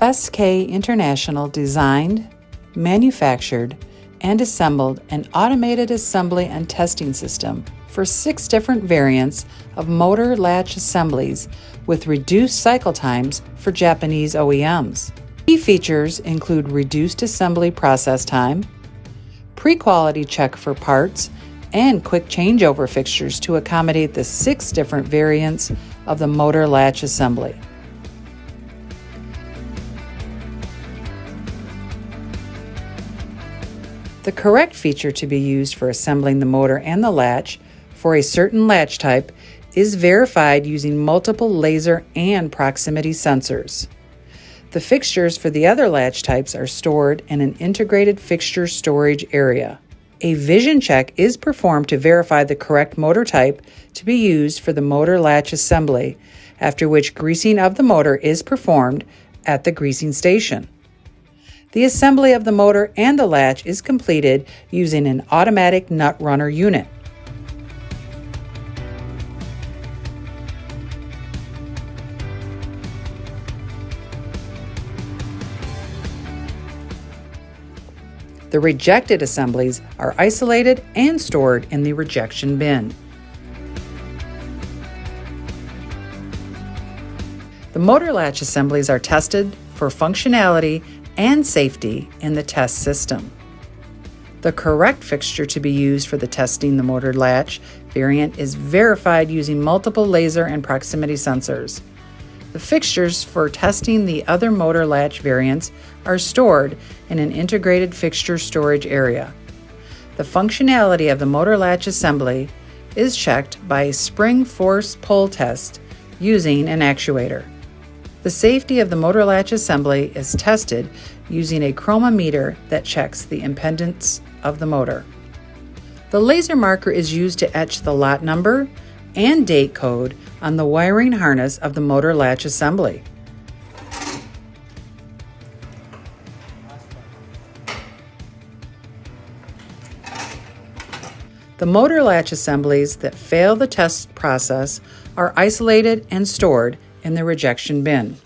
SK International designed, manufactured, and assembled an automated assembly and testing system for 6 different variants of motor latch assemblies with reduced cycle times for Japanese OEMs. Key features include reduced assembly process time, pre-quality check for parts, and quick changeover fixtures to accommodate the 6 different variants of the motor latch assembly. The correct feature to be used for assembling the motor and the latch for a certain latch type is verified using multiple laser and proximity sensors. The fixtures for the other latch types are stored in an integrated fixture storage area. A vision check is performed to verify the correct motor type to be used for the motor latch assembly, after which greasing of the motor is performed at the greasing station. The assembly of the motor and the latch is completed using an automatic nut runner unit. The rejected assemblies are isolated and stored in the rejection bin. The motor latch assemblies are tested for functionality and safety in the test system. The correct fixture to be used for the testing the motor latch variant is verified using multiple laser and proximity sensors. The fixtures for testing the other motor latch variants are stored in an integrated fixture storage area. The functionality of the motor latch assembly is checked by a spring force pull test using an actuator. The safety of the motor latch assembly is tested using a chromometer that checks the impedance of the motor. The laser marker is used to etch the lot number and date code on the wiring harness of the motor latch assembly. The motor latch assemblies that fail the test process are isolated and stored in the rejection bin.